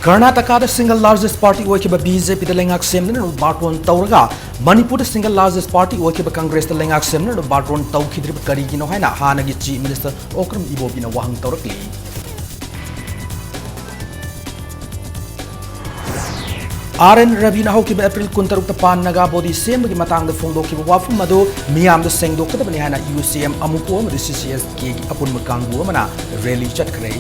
Karnataka single largest party oikiba BJP the lengak semna batron tauraga Manipur single largest party oikiba Congress the lengak semna batron tau khidri karigino haina hanagi chief minister Okram Ibobina wahang taurakli RN Ravina hokiba April kuntaruk pan naga body sem bagi matang the phone dokiba wafum mado miam the seng dokta bani hana UCM amuko the CCS ki apun makangbu mana rally chat kare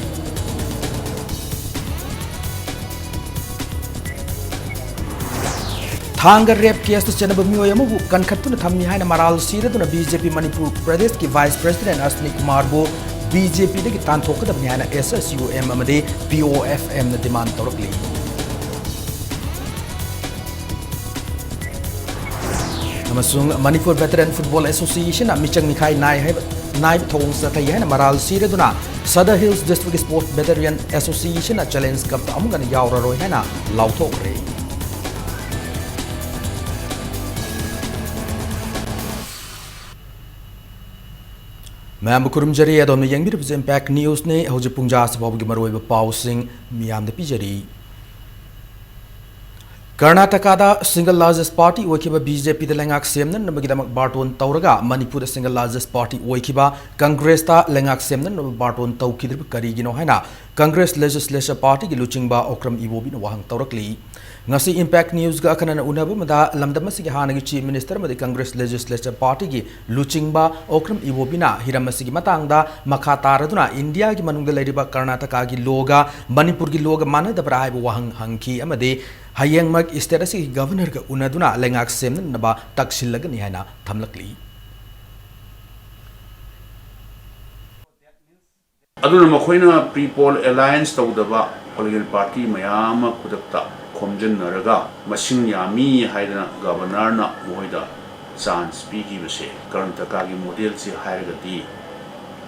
Thanga rape case to Chenaba Mioyamu can cut to the Tamihana Maral Sira to the BJP Manipur Pradesh ki Vice President Asni Kumar Bo BJP the Gitan Toka the Banana SSUM Amade POFM the demand Torokli. Namasung Manipur Veteran Football Association at Michang Nikai Nai Tong Satayana Maral Sira Duna Sada Hills District Sport Veteran Association at Challenge Cup Amungan Yaura Rohana Lautokre. Ma'am Kurumjari adon yang bir impact news ne hoje pungja sabab gi maroi ba pausing miam de pijari Karnataka da single largest party oikiba BJP de lengak semnan nabagidam barton tauraga Manipur single largest party oikiba Congress ta lengak semnan barton taukidri karigino haina Congress legislature party gi luchingba Okram Ibobi no wahang taurakli ngasi impact news ga kanana unaba mada lamdamasi gi hanagi chief minister madi Congress legislature party gi luchingba Okram Ibobina hiramasi gi matangda makha taraduna India gi manungda leiriba Karnataka gi loga Manipur gi loga mana da brai wahang hangki amade hayang mag isterasi governor ga unaduna lengak semnan naba taksillaga ni haina thamlakli aduna makhoina pre-poll alliance tawdaba political party mayama kudakta khomjin naraga masing yami haidana governor na moida chance pigi base Karnataka gi model si hairagati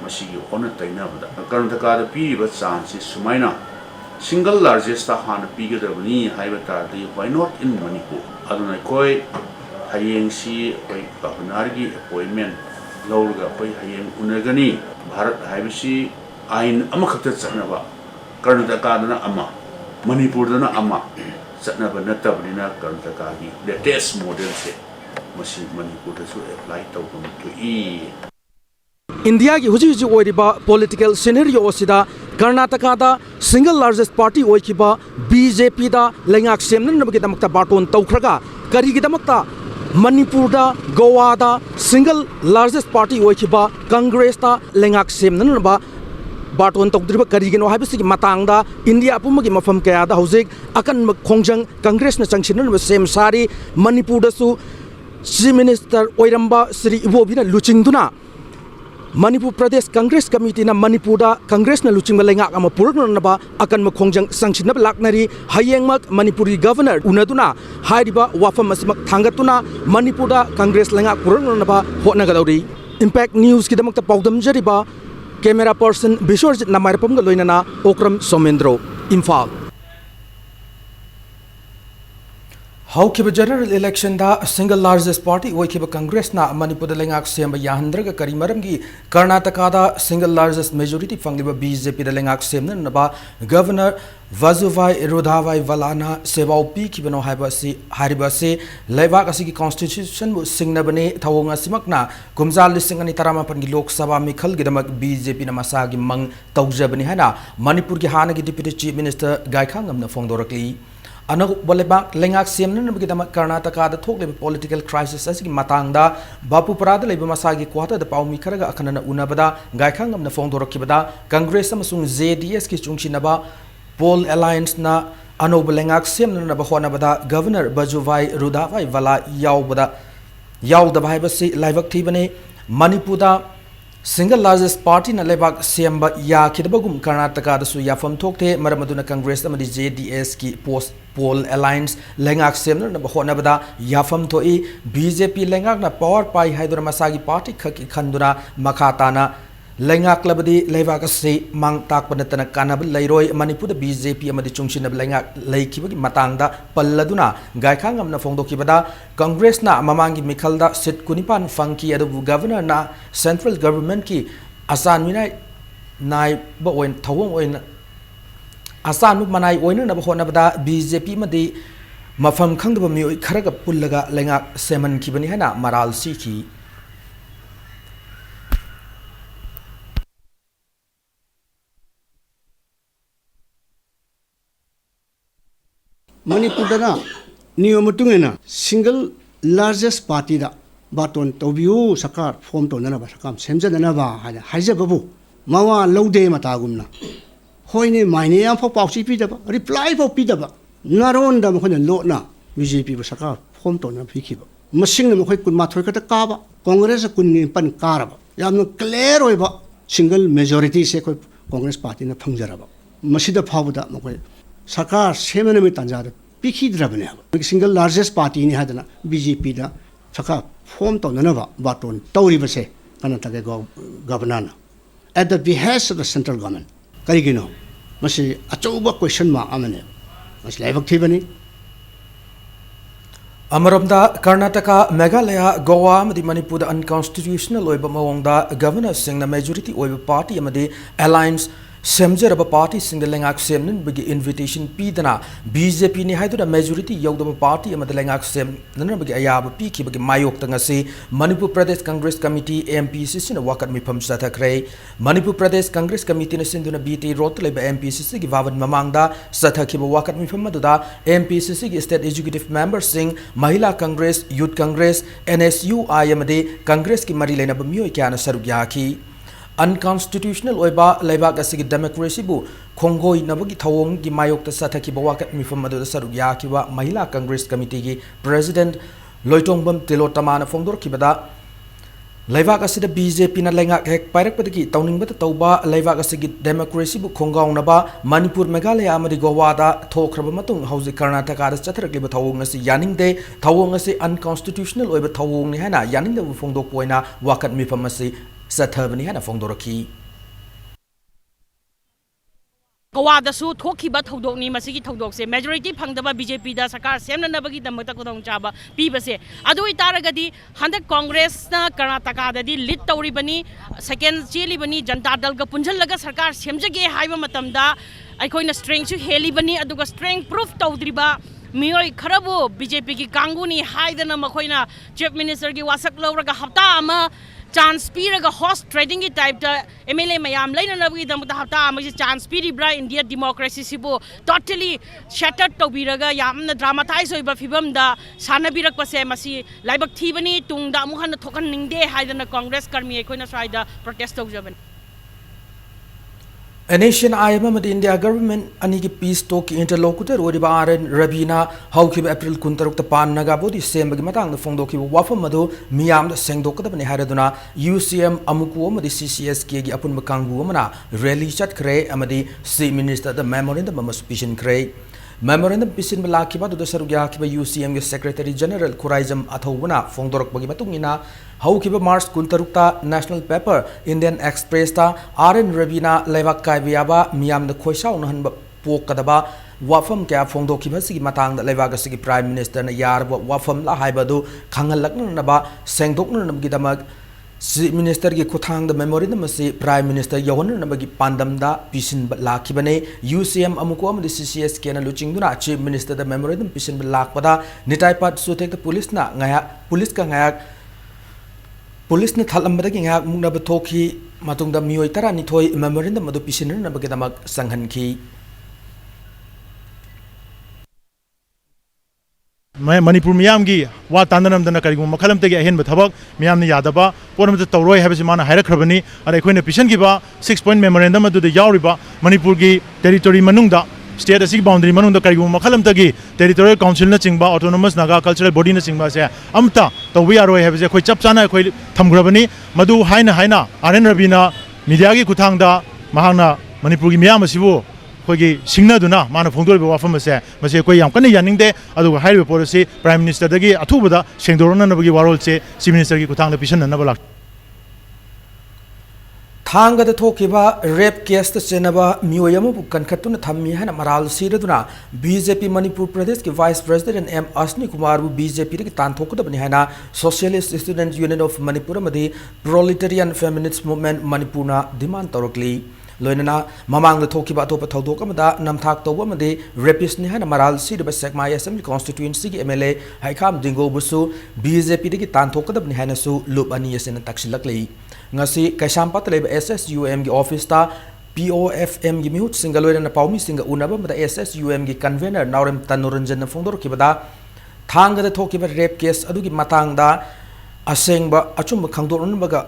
masigi ona tainabada Karnataka da pi ba chance sumaina single largest ta han pigadabni haibata di why not in Manipur aduna koi hayeng si koi governor gi appointment lawga koi hayeng unagani Bharat haibisi ain amakhakta chanaba Karnataka dana ama Manipur dana ama chanaba natabnina Karnataka gi latest model se masi Manipur da su apply tawbam to e India ki huji oiriba political scenario osida Karnataka da single largest party oikiba BJP da lengak semnan nabagidamta barton tawkhraga karigidamta Manipur da Goa da single largest party oikiba Congress da lengak semnan naba barton tawdriba karigino haibisi matangda India apumagi mafam kaya da hojik akan khongjang Congress na changchinan sem sari Manipur da su chief minister oiramba Sri Ibobina luchingduna Manipur Pradesh Congress Committee na Manipur da Congress na luching malengak ama purna ba akan makhongjang sanchinab laknari hayengmak Manipuri governor unaduna hairiba wafam asimak thangatuna Manipur da Congress lengak purna ba hotna galauri impact news kidamakta paudam jariba camera person Bishorjit namarpam ga loinana Okram Somendro Imphal Haukiba general election da single largest party oikiba Congress na Manipur da lengak semba yahandraga karimaramgi Karnataka da single largest majority fangliba BJP da lengak semna naba governor Vazuvai Rudhavai Valana sebau pi kibano haibasi haribase leibak asigi constitution bu singnabane thawonga simakna kumjal lisingani taramapan gi lok sabha mikhal gidamak BJP na masagi mang tawjabani hana Manipur gi hana gi deputy chief minister Gaikhangam na fongdorakli Anak bolebak lengak semna nabagidama Karnataka da thokle political crisis asigi matangda bapu parada leba masagi kwata da paumi kharaga akhanana unabada Gaikhangam na fongdorakibada Congress amasung JDS ki chungchinaba Poll Alliance na anob lengak semna na bahonabada Governor Bajuvai Rudhavai Vala yawda bhaibasi laibak thibane Manipur da single largest party na lebak semba ya kidabagum Karnataka da su yafam thokte maramaduna Congress amadi JDS ki post Poll Alliance lengak semna na bahonabada yafam thoi BJP lengak na power pai haidura masagi party khaki khandura makhatana lengak labadi leibak se mang tak panatana kanab leiroi Manipur da BJP amadi chungchinab lengak leikibagi matangda palladuna Gaikhangam na fongdokibada Congress na mamangi mikhalda sit kunipan fangki adu governor na central government ki asan minai nai ba oin thawong oin asan manai oina na hona bada BJP madi mafam khangdaba mioi kharaga pullaga lengak seman kibani hana maral sikhi Manipur dana niyomutungena single largest party da baton tobiu sakar form to nana ba sakam semjadana ba haja babu mawa lode matagumna hoine maine yam fo pausi pi da ba reply fo pi da ba naron da mo lo na BJP ba sakar form to na phiki ba masing na mo khoi kun ma thoi ka ta ka ba congress kun ni pan kar ba yam clear oi ba single majority se khoi congress party na phangjara ba masida phawda mo khoi sarkar semena mi tanjar pikhi drabane ba single largest party ni hadana BJP da saka form to na ba baton tawri ba se kana ta ge governor at the behest of the central government karigino masi achouba question ma amane masi laibak thibani Amaramda Karnataka Meghalaya Goa amadi Manipur da unconstitutional oiba mawongda governor singna majority oiba party amadi alliance semjeraba party singda lengak semnin bigi invitation pidana BJP ni haidura majority yogdaba party amadi lengak sem nana bigi ayaba piki bigi mayok tangasi Manipur Pradesh Congress Committee MPCC na wakat mifam sathakre Manipur Pradesh Congress Committee na sinduna BT rot leba MPCC gi wawan mamangda sathakiba wakat mifam maduda MPCC gi state executive member sing Mahila Congress Youth Congress NSU amadi Congress ki mari lena bamiyo kyana saruk yaki unconstitutional oiba leibak asigi democracy bu khongoi nabagi thawong gi mayok ta sathaki bawakat mifam adu saruk yakiwa Mahila Congress Committee gi president Loitongbam Tilotama na fongdor kibada leibak asida BJP na lengak hek pairak padagi tawning bata tawba leibak asigi democracy bu khongaw naba Manipur Meghalaya amadi Goa da thokraba matung hauji Karnataka da chatharak liba thawong asi yaningde thawong asi unconstitutional oiba thawong ni hana yaningde bu fongdok poina wakat mifam asi sathabani hana fongdoraki Goa da su thoki ba thodok ni masigi thodok se majority phangdaba BJP da sakar semna nabagi damata kodong chaba pi base adu itaragadi handa congress na Karnataka da di lead tawri bani second cheli bani janata dal ga punjal laga sarkar semjage haiba matamda aikoina strength su heli bani aduga strength proof tawdriba mioi kharabu BJP ki kanguni haidana makhoina chief minister gi wasak lawraga hafta ama chance piraga horse trading ki type ta MLA mayam laina nabgi damta hafta ama chance piribra India democracy sibo totally shattered tobiraga yamna dramatize oiba fibam da sanabirak pase masi laibak thibani tungda amuhan thokan ningde haidana congress karmi ekoina saida protest tawjaban A nation IMM at India government anigi peace talk interlocutor oriba Aren Rabina haukiba April kuntaruk ta pan nagabodi sembagi matang na fongdoki wafam madu miyam da sengdokadabani haraduna UCM amuku amadi CCS gi apun makangu amana rally chat kre amadi C minister the memorandum amas pishin kre memorandum pisin malakiba du sarugya kiba UCM ge secretary general Kuraijam athawuna fongdorok bagi matungina haukiba Mars kuntarukta national paper Indian Express ta RN Rabina lewak kaibiyaba miyam da khoisau nahan pokadaba wafam kya fongdokiba sigi matang da lewak sigi prime minister na yarba wafam la haibadu khangalakna naba sengdokna namgi damag minister ki kuthang da memorandum si prime minister yawon nabagi pandam da pisin lakibane UCM amuko amadi CCS kena luchingduna chief minister da memorandum pisin lakpada nitaipat sutek da police na ngaya police ka ngaya police ne thalambadagi ngak mungna bathoki matungda mioi tara ni thoi memorandum adu pisin na bagadamak sanghan ki Manipur miyam gi wa tandanam dana karigum makhalam tege ahen bathabak miyam ne yadaba poram ta tawroi habisi mana haira khrabani ara khoina pisan gi ba 6 point memorandum adu de yauriba Manipur gi territory manungda state asig boundary manungda karigum makhalam tege territorial council na chingba autonomous naga cultural body na chingba se amta tawi aroi habisi khoi chap chana khoi thamgrabani madu haina aren rabina media gi kuthangda mahana Manipur gi miyam asibu kogi singnaduna mana phongdoriba wafam ase mase koi yam kana yaningde adu haibe policy prime minister dagi athubada sengdorona nabagi warol che chief minister gi kuthangda pisan na balak thanga da thokiba rape case ta chenaba miyoyamu kankhatuna thammi hana maral siraduna BJP Manipur Pradesh ki vice president M Asni Kumar bu BJP ki tan thokudabani hana Socialist Student Union of Manipur amadi Proletarian Feminist Movement Manipur na demand torokli loinana mamang the thoki ba topa thodok amada namthak tawba made rapist ni hana maral si de sekma assembly constituency gi MLA haikam dingo busu BJP de gi tanthokadab ni hana su lup ani yesen taksilakli ngasi kaisampat leba SSUM gi office ta POFM gi mihut single loina paumi singa unaba mada SSUM gi convener Naurem Tanuranjan na fongdor kibada thanga da thoki ba rape case adu gi matang da asengba achum khangdor baga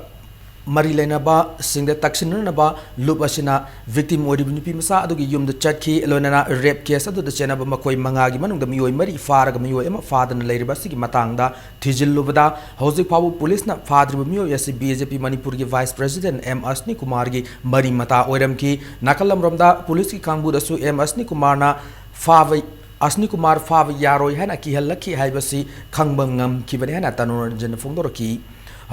mari lena ba singde taksin na ba lup asina victim ori bni pimsa adu gi yum da chatki loina rape case adu da chena ba makoi manga gi manung da miyoi mari faraga miyoi ema fadan leiriba sigi matang da thijil lubada housing power police na fadri ba miyoi yasi BJP Manipur gi vice president M Asni Kumar gi mari mata oiram ki nakalam romda police ki kangbu da su M Asni Kumar na favai Asni Kumar fav yaroi hana ki halaki haibasi khangbam ngam ki bani hana Tanuranjan fongdor ki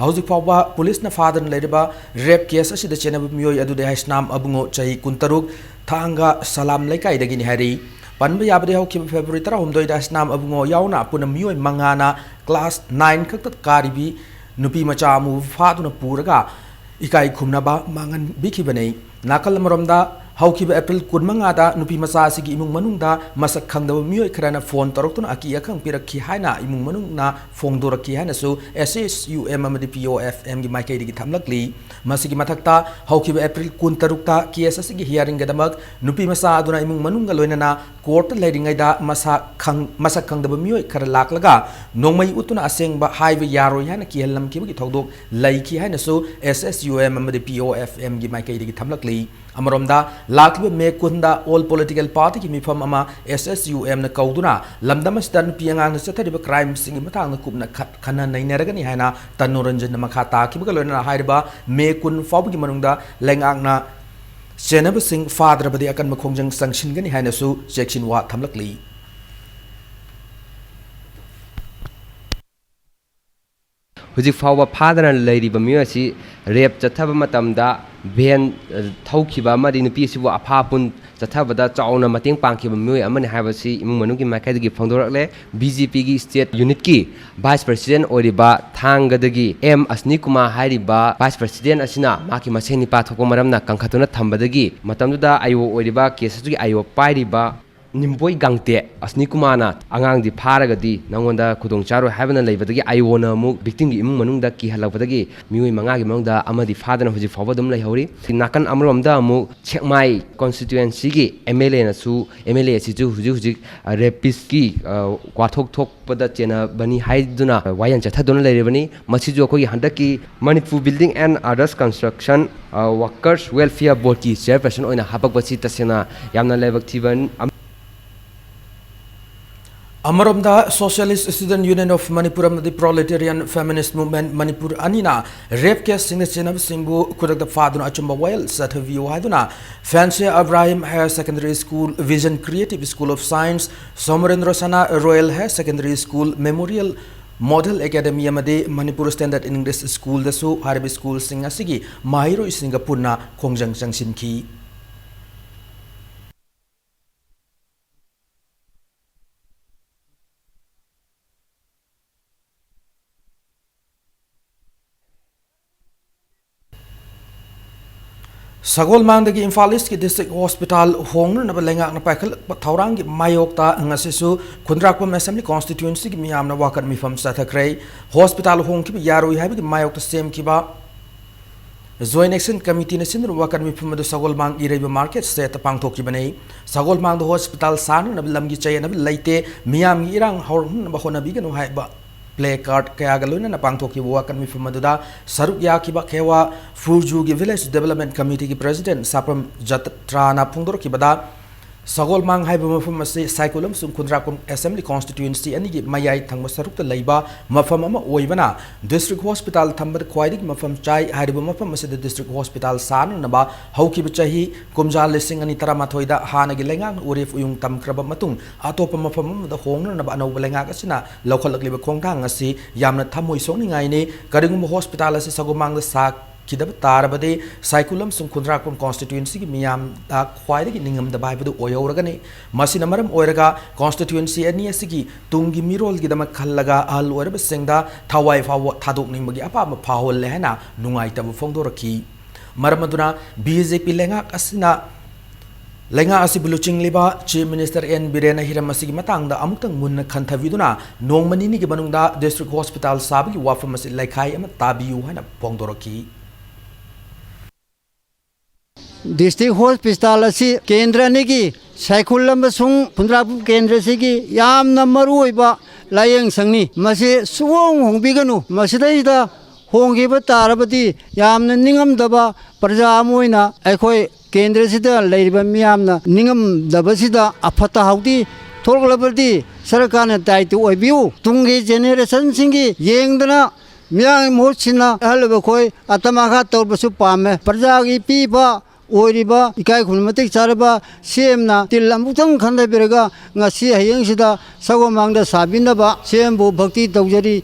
Housing Power Police na father leriba rape case asida chena miyoi adu de haisnam abungo chai kuntaruk thanga salam laikai dagi ni hari panba yabde ho ki February 3 da haisnam abungo yauna puna miyoi mangana class 9 khakta karibi nupi macha mu fatuna puraga ikai khumna ba mangan biki banei nakal maromda haukiba April kunmanga da nupi masa sigi imung manungda masak khangdaba miyoi khrana phone toroktuna aki akhang pirakhi haina imung manungna phongdoraki haina su SSUM amadi POFM gi maikai digi thamlakli masigi mathakta haukiba April kun tarukta case asigi hearing gadamak nupi masa aduna imung manunga loinana court leiringai da masak khangdaba miyoi khara laklaga nongmai utuna asengba haiba yaroi haina ki hellam ki gi thodok laiki haina su SSUM amadi POFM gi maikai digi thamlakli Amaromda lakliba me kunda all political party ki mifam ama SSUM na kauduna lamdamas dan piangang sa thariba crime singi matang na kupna khana naineraga ni haina Tanuranjan na makhata ki bagalona hairiba me kun fawgi manungda lengang na senaba sing father badi akan makhongjang sanction gani haina su section wa thamlakli Huji fawa padana leiriba miyasi rep chathaba matamda ben thaukiba amadi nupi sibu aphapun chathabada chauna mating pangkiba miyoi amani habasi imung manugi maikaidagi phangdorakle BJP gi state unit ki vice president oriba thangadagi M Asni Kumar hairiba vice president asina maki maseni pathokko maramna kangkhatuna thambadagi matamduda ayo oriba kesasugi ayo pairiba Nimboi gangte Asni Kumana angang di paragadi nangonda kudong charo habana leibadagi ayona mu victim gi imung manungda ki halakpadagi mioi manga gi manungda amadi fadana huji fawbadum lai hori nakan amromda mu chekmai constituency gi MLA na su MLA si ju huji rapist ki kwathok thok pada chena bani haiduna wayan chathaduna leiribani masi jo khoi handaki Manipur building and others construction workers welfare board ki chairperson oina habakbasi tasena yamna lebak thiban Amaromda Socialist Student Union of Manipur the Proletarian Feminist Movement Manipur Anina rape case singa singbu kudak faduna achumba wail sathaviu haiduna Fancy Abraham Higher Secondary School Vision Creative School of Science Somarendra Sana Royal Higher Secondary School Memorial Model Academy amade Manipur Standard English School dasu harbi school singa sigi mahiro Singapurna khongjang changsinki Sagol Mandagi Infalis ki District Hospital Hongna na balenga na paikal thaurang ki mayokta ngasisu Kundrakwam Assembly Constituency ki miyam na wakan mifam sathakrai Hospital Hong ki yaroi habi ki mayokta sem ki ba Joint Action Committee na sinru wakan mifam do Sagol Mang ireba market se ta pangthok ki banei Sagol Mang do hospital san na lamgi chay na laite miyam gi irang hor na ba hona bi ganu hai ba play card kaya galuna na pangthok ki wakan mifam da saruk ya ki ba khewa Furju ki Village Development Committee ki President Sapram Jatra na phungdor ki bada Sagol Mang haiba mafam ase Saikolum sum Kundrakum Assembly Constituency ani gi mayai thangma sarukta leiba mafam ama oibana District Hospital thambad khwaidik mafam chai haiba mafam ase District Hospital san na ba hauki chahi kumja lesing ani taramatoi da hana gi lengang urif uyung tamkraba matung atopa mafam da hongna na ba no lenga asina lokhalak liba khongthang ase yamna thamoi songningai ne karingum hospital ase Sagol Mang da sak Kidab Tarabade, Saikulum Sum Kundrakum Constituency, Miam, Quite Ningam the Bible Oyoragani, Masinamaram Oiraga, Constituency, and Yasiki, Tungi Mirol Gidama Kalaga, Al Werabasengda, Tawai Taduk Nimagi Apa, Pao Lehana, Nungaita Fondoraki. Maram aduna BJP lengak asina Lenga asi buluching liba Chief Minister N Birena Hiramasi matangda amutang munna khantaviduna nongmanini gi banungda district hospital sabi wafam asi laikhai ama tabiu hana pongdoroki District hospital asi kendra nigi saikulam sung pundrapu kendra sigi yam namaru iba layang sangni masi suwong hongbiganu masidaida hongiba tarabati yamna ningam daba praja moina aikoi केंद्र सिदा लेरिबा मियामना निंगम दबसिदा अफता हाउदी थोरगलबदी सरकार ने दायित्व ओबिउ तुंगे generation सिंगी येंगदना मियां मोचिना हलबा खोय अतमाखा तौरबसु पामे प्रजागी पीबा ओरिबा इकाय खुनमतिक चारबा सेमना तिलमुतंग खंदबिरगा ngasi hayengsida sagomangda sabinaba sembu bhakti tawjari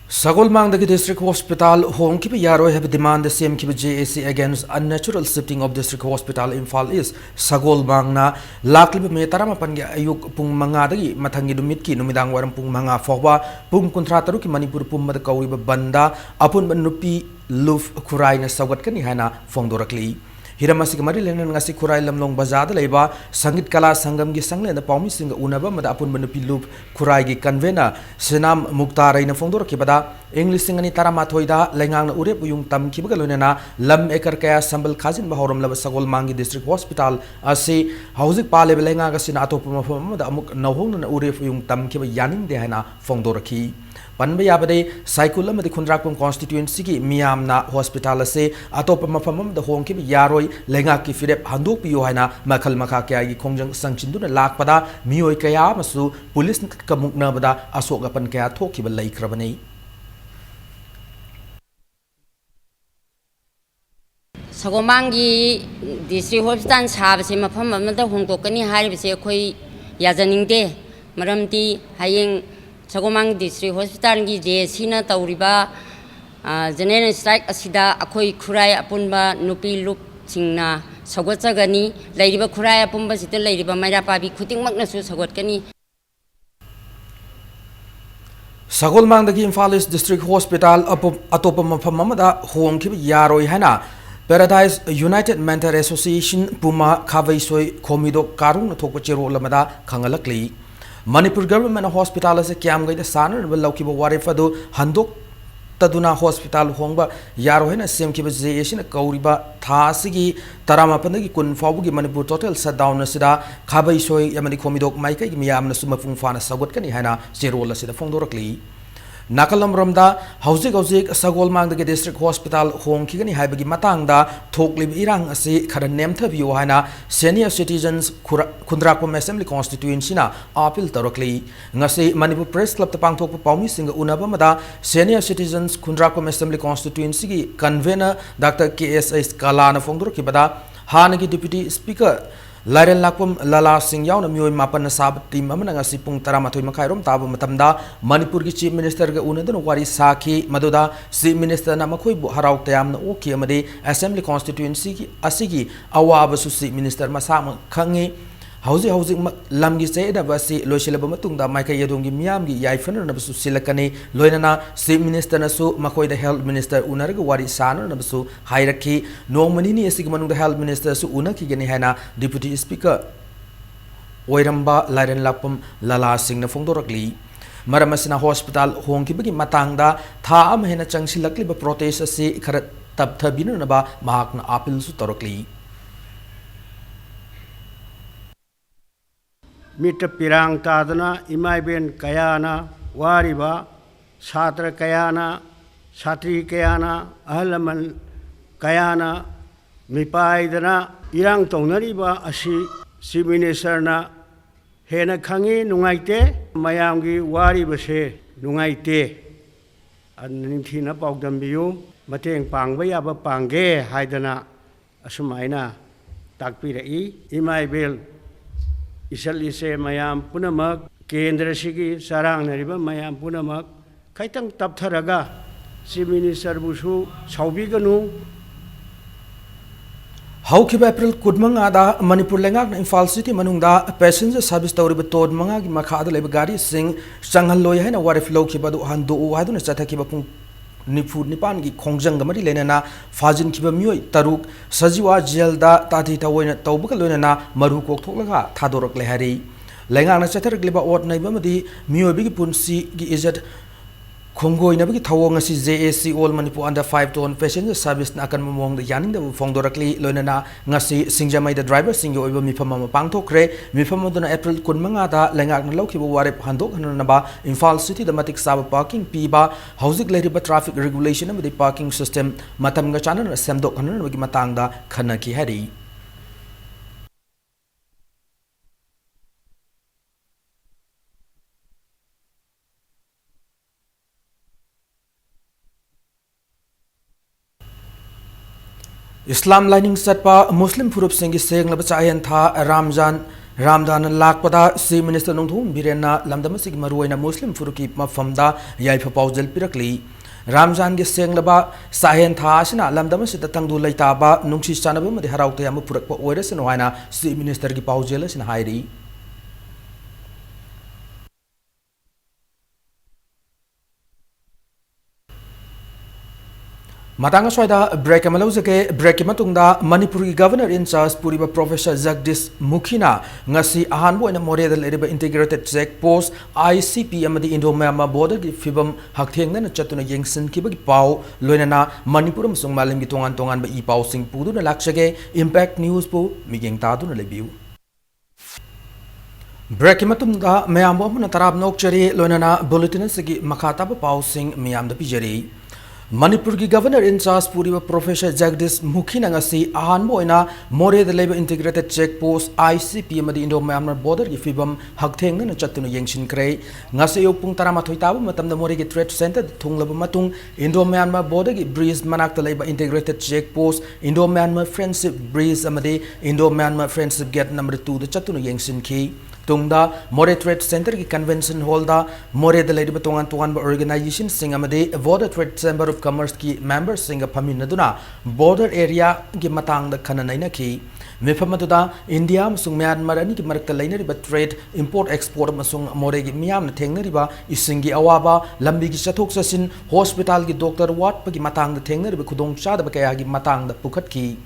Sagol Mangdagi District Hospital home ki yaro have demand the same ki JAC against unnatural shifting of District Hospital Imphal is Sagol Mangna lakli me tarama pangya ayuk pung manga dagi mathangi dumit ki numidang waram pung manga fogwa pung kontrataru ki Manipur pumad kauri banda apun manupi luf kurai na sagat kani hana fongdorakli Hiramasi kamari lenan ngasi kurai lamlong bazada leba sangit kala sangam gi sangle na paumi singa unaba mada apun manupi lup kurai gi convener senam muktarai na fongdor ki bada English singani tarama thoida lengang na urep uyung tam ki baga lonena lam ekar kaya sambal khazin bahoram laba sagol mangi district hospital ase housing pale lenga ga sina atop mafam mada amuk nawhong na urep uyung tam ki ba yaning de hana fongdor ki Panba yabade cycle amadi khundrakpum constituency ki miyamna hospital ase atopa mafam amda hongki yaroi lenga ki firep handuk piyo haina makhal makha kya gi khongjang sangchinduna lakpada miyoi kaya masu police ka mukna bada asok apan kaya thoki ba laikrabani Sagomangi district hospital sabase mafam amda hongtokani haribase khoi yajaningde maramti hayeng Sagomang District Hospital ki JAC na tauriba general strike asida akoi kurai apunba nupi lup singna sagot sagani lairiba kurai apunba sita lairiba maira pabi khuting makna su sagot kani Sagol Mangdagi Imphal East District Hospital atopa mafam amada hongki yaroi hana Paradise United Mental Association Puma Kavaisoi Komido Karung na thokpa chero lamada khangalakli Manipur government hospital as a cam guide the saner will loki warifado handok taduna hospital hongba yarohena same kiba zation kauriba thasigi taramapanagi kun fabugi Manipur total shutdown asida khabai soi yamani komidok maika miyam na sumafung fana sagot kani hana zero asida fongdorakli Nakalam Ramda, Hauzik Sagol Mangdagi District Hospital, Hong Kigani Habagi Matangda, Toklib Irang Asi, Karanemta Viohana, Senior Citizens Kundrakom Assembly Constituency na Apil Tarokli. Ngasi Manipur Press Club Tapang Tok Paumi Singa Unabamada, Senior Citizens Kundrakom Assembly Constituency Convener Dr. KSS Kalana Fongdorokibada, Hanagi Deputy Speaker. Laren Lakum Lala Singh Yaw na miyoy mapan na sabat team amana nga sipung taramatoy makairom tabo matamda Manipur ki Chief Minister ga una doon wari saki maduda si Minister na makoy haraw tayam na okay amade Assembly Constituency ki asigi awa basu si Minister masama kangi Hauzi lamgi say da basi loisila bamatung da maika yadongi miyamgi yaifana na basu silakani loinana si Minister na su makoy da Health Minister una ga wari sana na basu hayraki no manini asig manung da Health Minister su una ki gani hana Deputy Speaker Oiramba Laren Lapum Lala Singh na fongdorakli Maramasina Hospital hongki bagi matangda tha am hena changsilakli ba protest asi kharat tabthabina na ba mahak na apil su torokli Mita pirang tadana imai ben kayana wariba satra kayana satri kayana ahalaman kayana mipai dana irang tongnariba asi si minister na hena khangi nungaite mayamgi wariba se nungaite anninthina paudambiyu mateng pangba yaba pangge haidana asumaina takpirai imai bel Isal ise mayam punamak kendra sigi sarang nariba mayam punamak kaitang taptharaga si minister busu saubiganu Haukiba April Kudmang Ada Manipur Lengak Imphal City Manungda passenger service tawri betod manga gi makhada leba gari sing sanghal loy hena warif low ki badu handu haduna chatha ki bapung निफु निपान की खोंजंग मरी लेना फाजिन की मियोई तरुक सजीवा जेलदा ताथी तवोइना तौबक लोइना मरु कोकथोकलगा थादोरकले हारी लेंगाना चथरगलिबा ओट नैबमदी मियोबी की पुंसी की इज्जत Khongoi na bagi thawong asi JAC All Manipur under 5 ton passenger service na akan mamong da yaning da fongdorakli loina na ngasi singjamai da driver singyo oiba mifama pangthokre mifama dona April 15 da lengak na lawkhiba warep handok hanana ba Imphal City da matik saba parking piba hauzik leriba traffic regulation amadi parking system matam ga chana semdok hanana bagi matang da khana ki hari Islam lining satpa Muslim furup singi seng laba chayan tha Ramdan lakpada si Minister Nongthum Birena lamdama sig maruina Muslim furuki mafamda yaifa paujel pirakli Ramjan ge seng laba sahen tha sina lamdama sita tangdu laitaba nungsi chanaba madi haraukta yama purakpa oiresano haina si Minister gi paujel sina hairi Matanga soida break amalozake break matungda Manipuri Governor in charge Puriba Professor Jagdish Mukhina ngasi ahanbo ina Moredal eriba integrated check post ICP amadi Indo-Myanmar border gi fibam hakthengna na chatuna yengsin kibagi pau loinana Manipur amsung malim gi tongan ba ipau sing pudu na lakshage impact news po migeng tadu na lebiu break matumda mayambo amna tarab nokchari loinana bulletin sigi makhata ba pau sing miyam da pijari Manipur ki Governor in charge Puriba Professor Jagdish Mukhina ngasi ahanbo ina More the Labor Integrated Check Post ICP amadi Indo-Myanmar border ki fibam hakthengna na chatuna yengshin kray ngasi yopung taramathoi tabu matamda More ki Trade Center thunglaba matung Indo-Myanmar border ki bridge manakta Labor Integrated Check Post Indo-Myanmar Friendship Bridge amadi Indo-Myanmar Friendship Gate number 2 da chatuna yengshin ki Tungda More Trade Center ki Convention Hall da More the Lady Batongan Organization sing amade Border Trade Chamber of Commerce ki members sing a paminaduna border area ki matang da kananaina ki Mifamatuda India Musung Myanmar ani ki marakta lainer ba trade import export masung More ki miyam na thengnari ba isingi awaba lambi ki chathok sasin hospital ki doctor wat pa ki matang da thengnari ba khudong cha da ba kaya ki matang da pukhat ki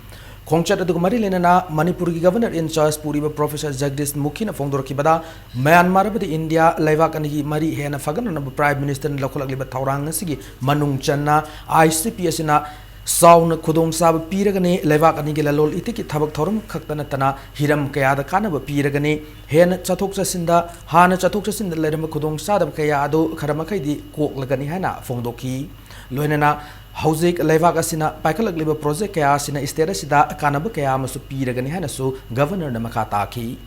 Khongchat adu mari lenana Manipur ki Governor in charge Puriba Professor Jagdish Mukhina fongdor ki bada Myanmar badi India laibak ani ki mari hena fagan na Prime Minister lokolak liba thaurang sigi manung channa ICP asina sauna khudong sab piragane laibak ani ki lalol iti ki thabak thorum khaktana tana hiram kaya da kana ba piragane hena chathok chasinda hana chathok chasinda leram khudong sadab kaya adu kharamakhay di kok lagani hana fongdoki loinana Hauzik Levak asina Pakalak Liba project kaya asina istera sida kanaba kaya masu piragani hana so governor na makataki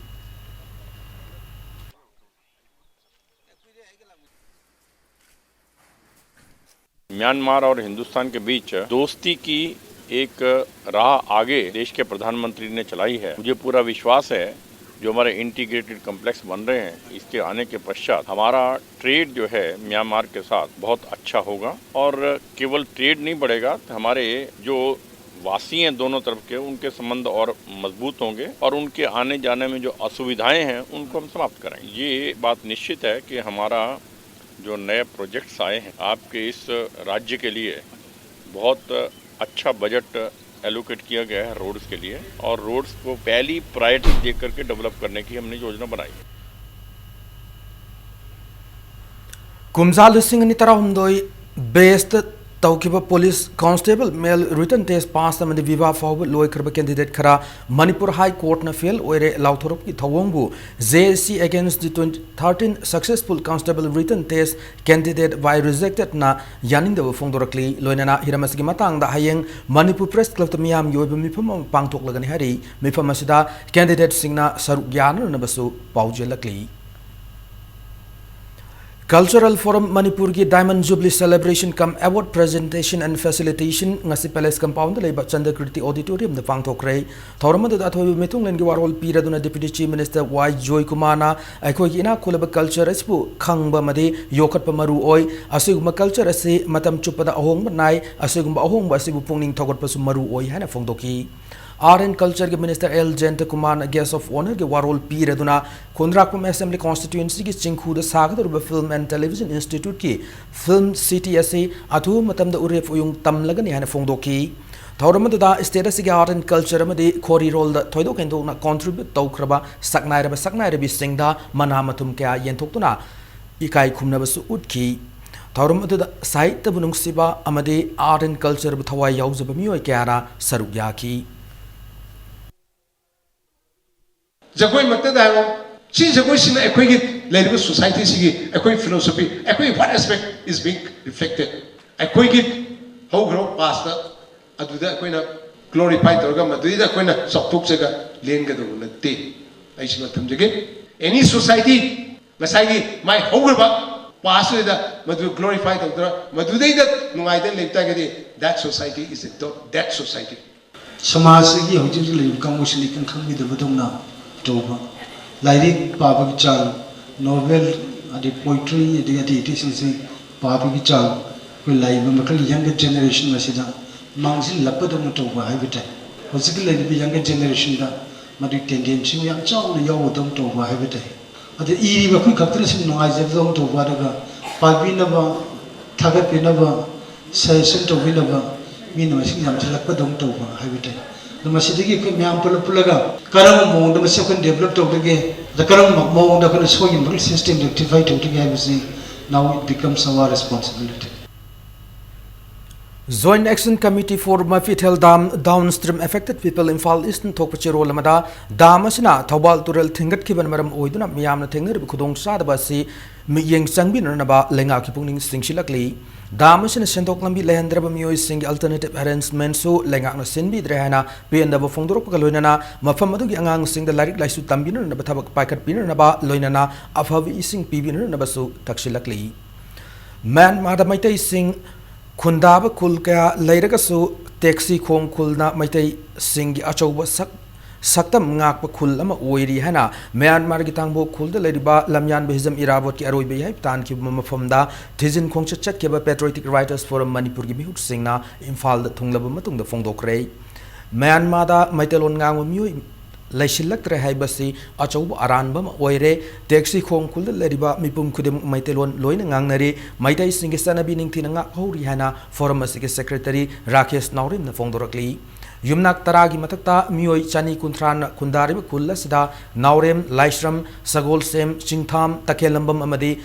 Myanmar और हिंदुस्तान के बीच दोस्ती की एक राह आगे देश के प्रधानमंत्री ने चलाई है मुझे पूरा विश्वास है जो हमारे इंटीग्रेटेड कॉम्प्लेक्स बन रहे हैं इसके आने के पश्चात हमारा ट्रेड जो है म्यांमार के साथ बहुत अच्छा होगा और केवल ट्रेड नहीं बढ़ेगा तो हमारे जो वासी हैं दोनों तरफ के उनके संबंध और मजबूत होंगे और उनके आने जाने में जो असुविधाएं हैं उनको हम समाप्त कराएंगे ये बात निश्चित है कि हमारा जो नए प्रोजेक्ट्स आए हैं आपके इस राज्य के लिए बहुत अच्छा बजट एलोकेट किया गया है रोड्स के लिए और रोड्स को पहली प्रायोरिटी दे करके डेवलप करने की हमने योजना बनाई है Kumzal Singh ni tarahumdoi based Taukiba Police Constable Male Written Test Pass and the Viva Forward Loy Kerba candidate Kara Manipur High Court na fail where Lautorop ki Thawongbu JSC against the 2013 successful Constable Written Test candidate by rejected na Yaning the Fongdorakli Loinana Hiramasgi Matang da Hayeng Manipur Press Club Miam Yob Mipam Pangtok Lagani Hari Mipamasida candidate Singna Sarugyan Nabasu Paujelakli Cultural Forum Manipur ki Diamond Jubilee Celebration cum Award Presentation and Facilitation ngasi Palace Compound leba Chandakriti Auditorium the Pangthokre Thoramad da athobi metung len gi warol piraduna Deputy Chief Minister Y Joy Kumana akhoi ki ina khulaba culture asbu khangba made yokat pamaru oi asiguma culture ase matam chupada ahong nai asiguma ahong ba asibu pungning thogot pasu maru oi hana fongdoki Art and Culture के Minister L Jayanta Kumar na Guest of Honor के वारोल P रेदुना खुंद्राकपुम Assembly Constituency की चिंखुद सागदुरब Film and Television Institute की Film City असे अथु मतमद उरेफ उयुंग तमलगन याने फोंदोकी थौरमदुदा स्टेट असिगे आर्ट एंड कल्चर अमदि खोरी रोल द थोइदो केंदोना कंट्रीब्यूट तौख्रबा सकनाइरबि सिंगदा मना मथुम क्या येंथोक्तुना इकाई खुमनबसु उटकी थौरमदुदा साहित्य बुनुंगसिबा अमदि आर्ट एंड कल्चर बु थवाई याउजब मियोय क्यारा सरुक याकी जगोई मक्तदा हो सी जगोई सिना एकोई लेरिबो सोसाइटी सिगी एकोई फिलोसफी एकोई what aspect is being reflected एकोई की होग्रो पास्ट अदुदा एकोइना ग्लोरीफाई तोरगा मदुइदा एकोइना सप्तोक्सगा लेंगदो नते आइसिना थमजगे एनी सोसाइटी मसाइगी माय होग्रबा पास्ट दा मदु ग्लोरीफाई तोदरा मदुदैदा नुगाइदा लेप्तागदि that society is a dead society समाज की हौजिक लेब कांगुसनि खंखंबिदबदोंना तोबा लाइरिक पाबगी चाल नोवेल अदि पोइट्री अदि अदि सिंसे पाबगी चाल को लाइब मकल यंग जनरेशन मसिदा मांगसिन लपदोंना तोबा हाइबते हौजिक लेब यंग जनरेशन दा मदि टेंडेंसी या चाउन यावदों तोबा हाइबते अदि इरि बखु खक्तरसिन नोआइजबदों तोबा दगा पाबिनबा थागतपिनबा सेशन तोबिनबा मीन मसिन यामचलकदों तोबा हाइबते नमसिदगी को म्याम पुलपुलगा करम मोंग दमसे को डेवलप तोदगे द करम मोंग द को सो यम सिस्टम रेक्टिफाई तोदगे हाइबसे now it becomes our responsibility Joint Action Committee for Mafithel Dam Downstream Affected People in Fall Eastern Tokpachi Role Amada Dam Asina Thobal Turel Thingat Kiban Maram Oiduna Miyamna Thinger Kudong Sadabasi Miyeng Sangbinaba Lenga Kipung Singshilakli Dam Asina Sentok Lambi Lehendra Mio Sing Alternative Arrangement so Lenga Sinbi Drehana Pienda Fondrop Loinana Mafamadu Yang Sing the Larik Laisu Tambina Nabatabak Pakat Pinaba Loinana Afavi Sing Pibin Nabasu Takshilakli Man Madamaitai Sing खुंदाब कुल क्या लेरगसु taxi खोंग Khulna Meitei सिंगी अचौब सक्तम ngakpa khul ama oiri hana Myanmar gi tangbo khul da leriba lamyan behizam irabot ki aroi be tan ki mafamda thizin khongcha chat ke ba Patriotic Writers Forum Manipur gi mihut singna Imphal da thunglaba matung da fongdokre Myanmar da maitelon ngang mioi Laishilaktre haibasi achaubu aranbam oire taxi khong khul leriba mipum khudem maitelon loina ngangnari maitai singi sanabi ningthina nga hori hana forum asigi secretary Rakesh Naurim na fongdorakli yumnak taragi matakta mioi chani kuntran kundarib kulla sida Naurem Laishram Sagol Sem Chingtham Takelambam amadi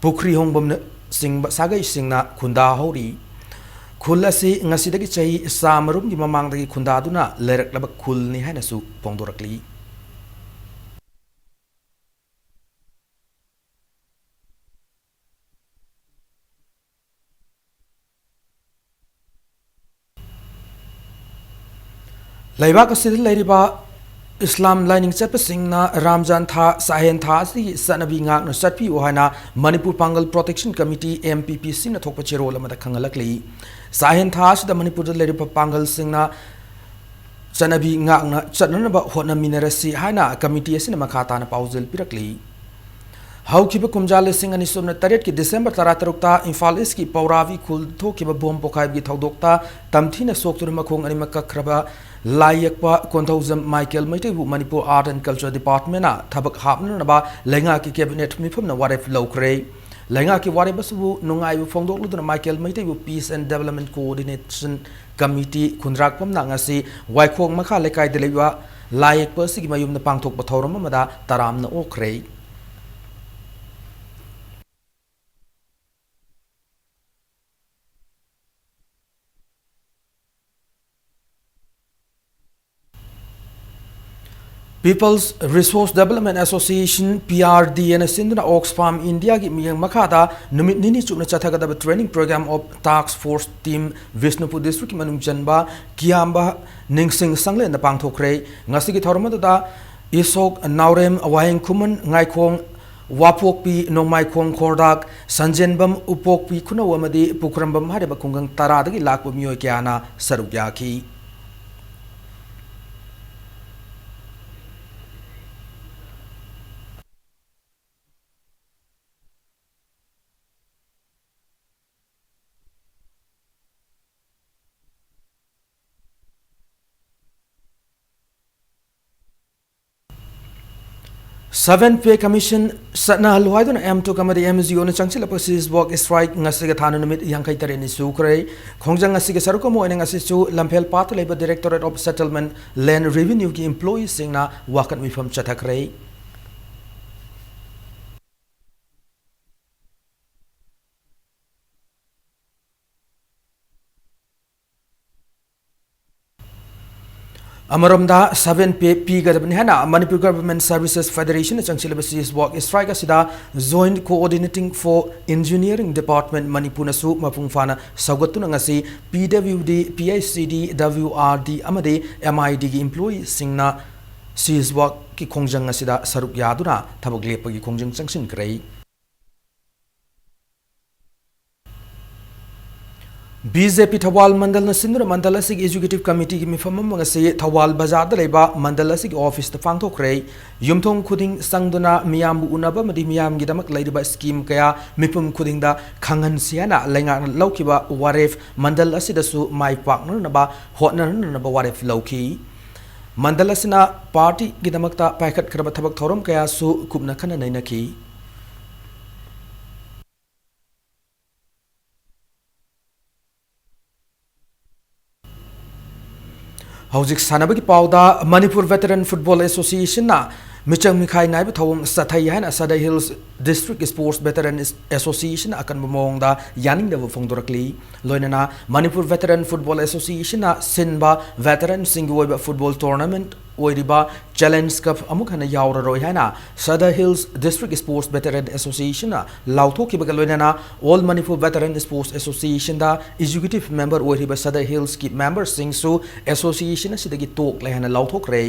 Pukri hongbam sing sagai singna khunda hori खुलसी ngasi chahi samarum gi mamang dagi khundaduna leraklaba khulni hainasu pongdorakli Laibak asidil lairiba Islam lining chapasingna Ramjan Tha Sahen Tha si sanabi ngak na satpi ohana Manipur Pangal Protection Committee MPPC na thokpa role amada khangalakli Sahen Tha sida Manipur da leriba Pangal singna sanabi ngak na chatnaba hotna minerasi haina committee asina makhata na pauzil pirakli Haukiba kumjale sing ani somna taret ki December 13 ta Imphal East ki Pauravi khul thokiba bom pokai gi thodokta tamthina soktur makhong ani makkraba Layakpa Konthozam Michael Maitibu Manipur Art and Culture Department na thabak hapna ba lenga ki cabinet mifam na waref lokre lenga ki warebasu nungai bu fongdok luduna Michael Maitibu Peace and Development Coordination Committee kunrakpam na ngasi waikhong makha lekai delewa layakpa sigi mayum na pangthok pathoram amada taram na okre People's Resource Development Association PRD and Sindhuna Oxfam India ki miyang makhada numit nini chukna chathagadaba training program of Task Force Team Vishnupur District manung janba kiamba ningsing sangle na pangthokre ngasi ki thorma da isok Naurem awahing kuman ngaikhong wapokpi nongmai khong khordak sanjenbam upokpi khuna wamadi pukrambam hareba kungang taradagi lakpa miyoy kyana sarukyaki 7 Pay Commission Satna Halwaidon M2 Kamadi MZO na Changchil Apasis Walk Strike Ngasiga Thanu Numit Yankai Tareni Sukray, Kongjang Asiga Sarukomo and Asisu, Lampel Path Labor Directorate of Settlement, Land Revenue Ki Employees Singna, Wakan Wifam Chatakray. Amaromda 7 P Gadabnihana, Manipur Government Services Federation, Changchilabasi's Walk Strike Asida, joined coordinating for Engineering Department Manipunasu, Mapungfana, Saugatunangasi, PWD, PICD, WRD, Amade, MID employee Singna, Seas Walk Ki Kongjang Asida, Saruk Yaduna, Taboglepa Ki Kongjang Sanction Gray. BJP Thawal Mandal na Sindra Mandala Sig Executive Committee ki mifamam mga si Thawal Bazar da leba Mandala Sig Office ta fangtok rei yumthong khuding sangduna miyam unaba madi miyam gidamak laiba scheme kaya mipum khuding da khangan siana lenga laukiba waref Mandala sidasu mai partner na ba hotner na ba waref lauki Mandala sina party gidamak ta paikat kraba thabak thorom kaya su kubna khana naina ki Hauzik Sanabaki Pauda, Manipur Veteran Football Association na Michang Mikai Naiba Thawang Sathayan Asada Hills District Sports Veteran Association akan bumong da yaning da fongdorakli loinana Manipur Veteran Football Association na Sinba Veteran Singwoiba Football Tournament oiriba Challenge Cup amuk hana yaura roi hana Sada Hills District Sports Veteran Association na lauto ki bagaloinana All Manipur Veteran Sports Association da executive member oiriba Sada Hills ki member singsu association sidagi tok le hana lauto krei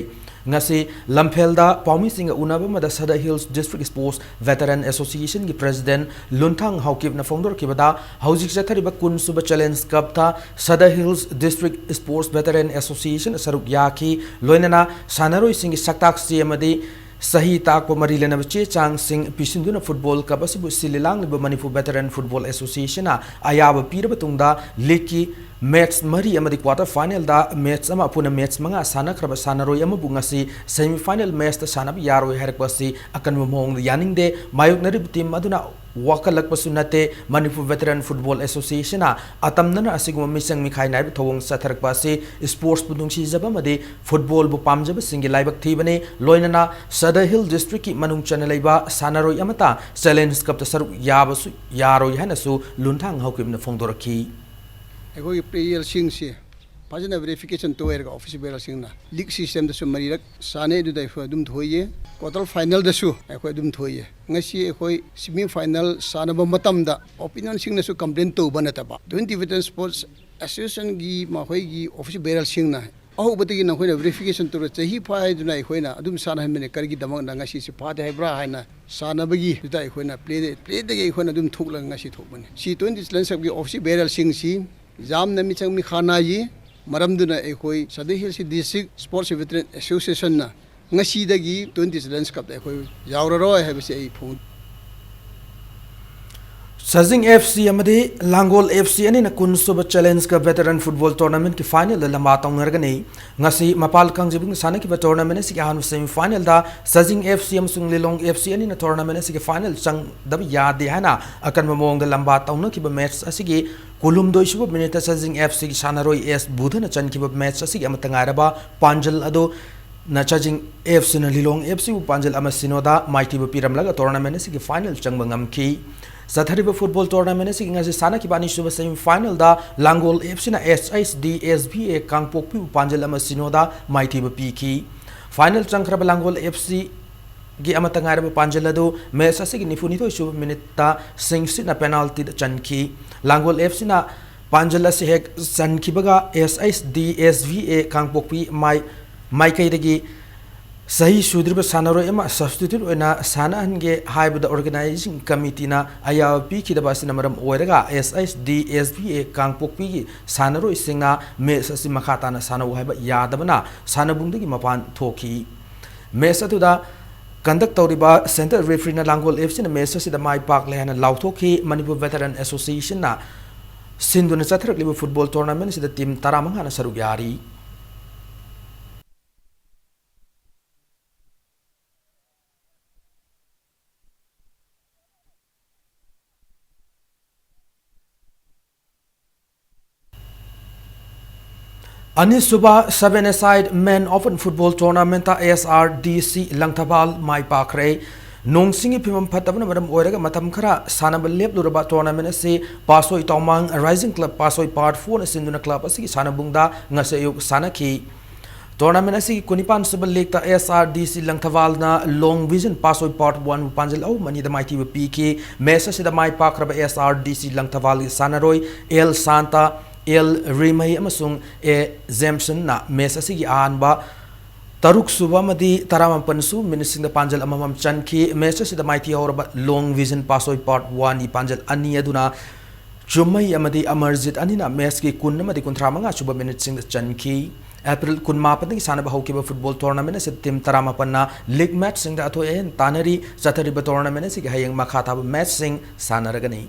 ngasi Lamphelda Paumi Singa Unaba Mada Sada Hills District Sports Veteran Association ki President Luntang Haukib na founder kibada Hauzik Zathariba Kun Suba Challenge Cup ta Sada Hills District Sports Veteran Association Saruk Yaki Loinana Sanaroi Singh Saktak Siamadi Sahi Takwa Marilena Che Chang Singh Pisinduna Football Cup Asibu Sililang Liba Manipur Veteran Football Association Ayaba Pira Batungda Leki Match Mari Amadi quarter final da match ama puna match mga sana kraba sana roy ama bungasi semi final match ta sana bi yaro herkwasi akan momong yaning de mayok narib team aduna wakalak pasunate Manipur Veteran Football Association atamnana asigum misang mikhai nai thawong satharak pasi sports budung si jaba made football bu pamjaba singi laibak thibane loinana Sada Hill District ki manung chanelaiba sana roy amata challenge cup ta saruk yabasu yaro hanasu lunthang haukim na fongdoraki Ego player sing si Pajana verification to erga office bela sing na league system da su marirak sane du dai fa dum thoye quarter final da su eko dum thoye ngasi eko semi final sana ba matam da opinion sing na su complaint to banata ba 20 veteran sports association gi ma hoi gi office bela sing na aho batigi na hoina verification to chahi phai du nai hoina adum sana hamne kargi damang na ngasi si pha dai bra haina sana bagi du dai hoina play de gi hoina dum thukla ngasi thukbane si 20 lens gi office bela sing si Jam Nami Chang Mikhana yi Maramduna Ekoi Sada Hills District Sports Veteran Association na ngasi dagi 20 Challenge Cup ekoi yauraro habisi ai phone Sajing FC amadi Langol FC ani na kun suba challenge ka veteran football tournament ki final la lamba tong ngargani ngasi mapal kang jibung sana ki tournament si han semi final da Sajing FC amsung Lilong FC ani na tournament si ki final chang dab yade hana akan mamong da lamba tong na ki match asigi Kulum doi shuba minute Sajing FC ki sanaroi S budhana chan ki match asigi amatangaraba Panjal ado na Sajing FC na Lilong FC u Panjal amasinoda mighty piramlaga tournament si ki final chang bangam ki Sathariba football tournament si ngasi sana ki bani suba semi final da Langol FC na SISD SBA Kangpokpi Panjal amasinoda mighty ki final changkraba Langol FC gi amatangar ba Panjalado match asigi nifunito shuba minute ta singsi na penalty da chanki Langol FC na Panjala si hek sanki baga SISD SVA Kangpokpi mai kai dagi Sahi Sudriba Sanaro Emma substitute oina sana hange hybrid organizing committee na ayapi ki da basina maram oiraga SISD SVA Kangpokpi Sanaro isinga match asi makata na sana haiba yadabana sana bungdagi mapan thoki match atuda conduct tawriba center referee na Langol FC na match asi da mai park lehana lauthoki Manipur Veteran Association na sinduna chatharak liba football tournament si da team taramang na sarugyari Anisuba 7-a-side Men Open Football Tournament ASRDC Langthabal Mai Pakre Nongsingi Pimam Patavan Madam Orega Matamkara Sanabal Luraba Tournament se Pasoi Tomang Rising Club Pasoi Part 4 Sinduna Club Asi Sanabungda Ngasayuk Sanaki Tournament asi Kunipan Subal Lake ASRDC Langthaval na Long Vision Pasoi Part 1 Panjal O Mani the Mighty PK Mesa Sida Mai Pakraba ASRDC Langthaval Sanaroi El Santa El Rimai amasung exemption na mesa sigi anba taruk suba madi taramapan su minising da panjal amamam chanki mesa sida mighty horba long vision pasoi part 1 i panjal ani aduna chumai amadi amarjit anina meski kunna madi kuntramanga suba minute sing da chanki April kun mapan sana ba hokiba football tournament se tim taramapan na league match sing da atho en tanari satari ba tournament sigi hayang makhata match sing sanaragani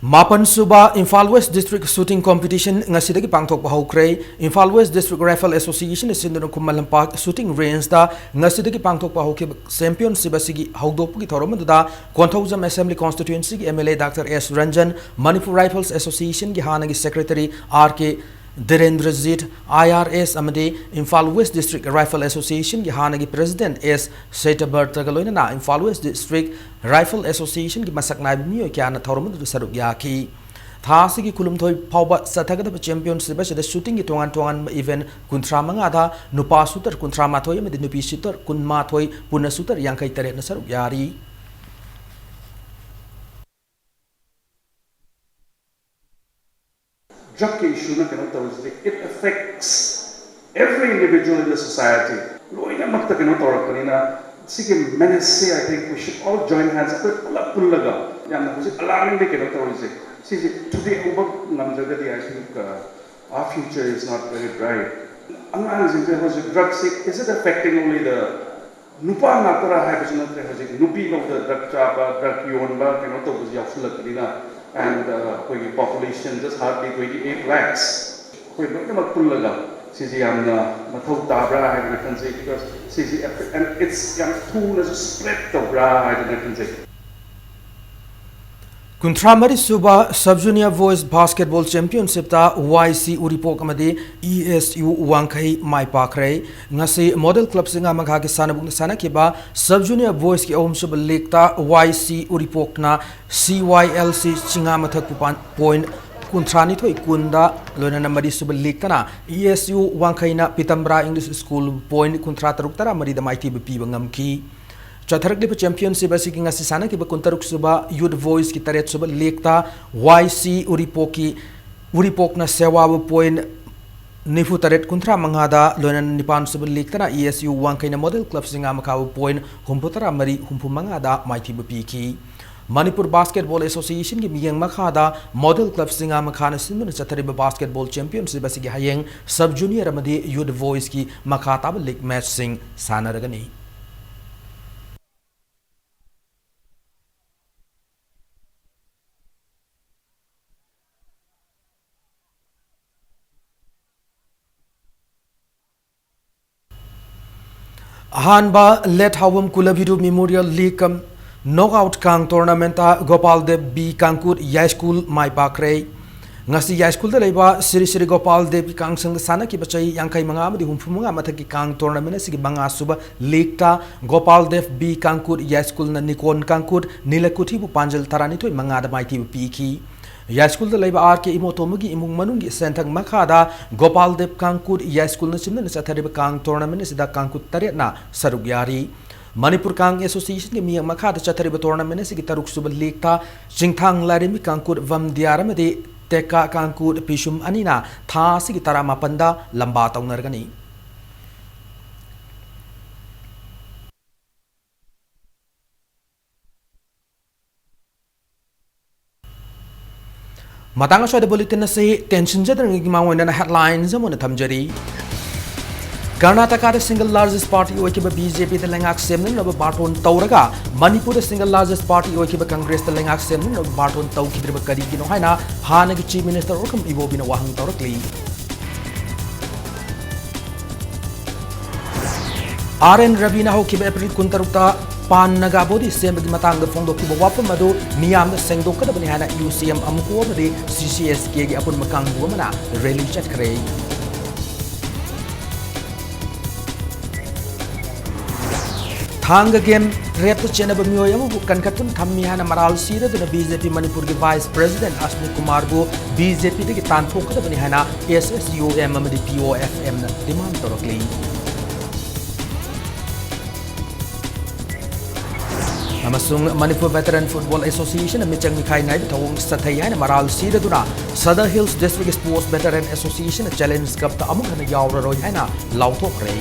Mapan Suba Imphal West District Shooting Competition ngasidagi pangthok pa hokre Imphal West District Rifle Association sinduna kumalam park shooting range da ngasidagi pangthok pa hoke championship asigi hawdokpugi thoromaduda Konthaujam Assembly Constituency gi MLA Dr. S. Ranjan Manipur Rifles Association gi hanagi Secretary R.K. Dhirendrajit IRS amadi Imphal West District Rifle Association gi hanagi President S. Setabar tagaloina na Imphal West District Rifle Association gi masaknai miyo kyana thoromadu saruk yaki thasi gi kulumthoi phawba sathagada championship asida shooting gi tongan event kunthra manga da nupa shooter kunthra mathoi amadi nupi shooter kunma thoi puna shooter yankai tare na saruk yari Drug issue it affects every individual in the society. Loina makta kano torakanina sige menace I think we should all join hands pullaga yamna kusi alarming de kano torise sige today over namjagadi I think our future is not very bright. Analyzing the drug sick is it affecting only the nupa nakara habijna nupi of the drug chapa drug yonba kano to buzi afulakanina and the population just hardly 28 lakhs. We look at Pullaga, Siziamna, Matota, I can say, because and it's too as a spread of Bra, I can say. Kuntramari Suba Sub-Junior Boys Basketball Championship ta YC Uripok amadi ESU Wangkai Mai Pakre ngasi Model Club singa magha ki sanabung sana kiba Sub-Junior Boys ki ohum sub league ta YC Uripok na CYLC chinga mathak point kuntrani thoi kunda loina namari sub league ta na ESU Wangkai na Pitambra English School point kuntra taruk tara mari da mighty bp bangam ki Chatharak Championship asiki ngasi sana ki bakuntaruk suba Youth Voice ki taret suba lekta YC Uripok na sewa point nifu taret kuntra mangada loina nipan suba lekta na ESU Wangkai na Model Club singa makaw point humputara mari humpu mangada mighty bpiki Manipur Basketball Association ki miyang makhada Model Club singa makhana sinun chathariba Basketball Championship asiki hayeng Sub Junior amadi Youth Voice ki makhata league match sing sanaragani Hanba Let Hawam Kulavidu Memorial League Knockout Kang Tournament Gopal Dev B Kankur Yai School Mai Pakre ngasi Yai School da leba Siri Gopal Dev Kang sang sana ki bachai yankai manga amadi humphumanga mathaki Kang Tournament sigi banga suba league ta Gopal Dev B Kankur Yai School na Nikon Kankur Nilakuthi bu Panjal Tarani thoi manga da mighty piki Yai School da leba RK Imotomugi imung manungi sentang makhada Gopal Dev Kankur Yai School na simna sathariba Kang Tournament sida Kangkut taret na saruk yari Manipur Kang Association ki miyang makhada chathariba tournament sigi taruk suba league ta Jingthang Larimi Kangkur Vamdiaramade Teka Kangkur Pishum Anina tha sigi tarama panda lamba taunargani Matanga sa bulletin na si tension jadang gimawan na headlines mo na thamjari Karnataka single largest party oikiba BJP the lengak semn no baton tauraga Manipur single largest party oikiba Congress the lengak semn no baton tau kidriba kari gino haina hana ki chief minister okam ibobina wahang taurakli RN Ravina hokhiba April 16 pan naga body sembagi matanga phongdokhiba wapam adu miyamda sengdokadabani hana UCM amko amadi CCSK gi apun makangbu amana rally chatkare. Thang game rep to chena bamyo yamu bukan katun kami hana maral sira duna BJP Manipur ki Vice President Ashni Kumar go BJP de ki tanthok kadabani hana SSUM amadi POFM na demand torokli. Amasung Manipur Veteran Football Association michang mikai nai thawung sathai hana maral sira duna Southern Hills District Sports Veteran Association Challenge Cup ta amuk hana yawra roi hana lauthok rei.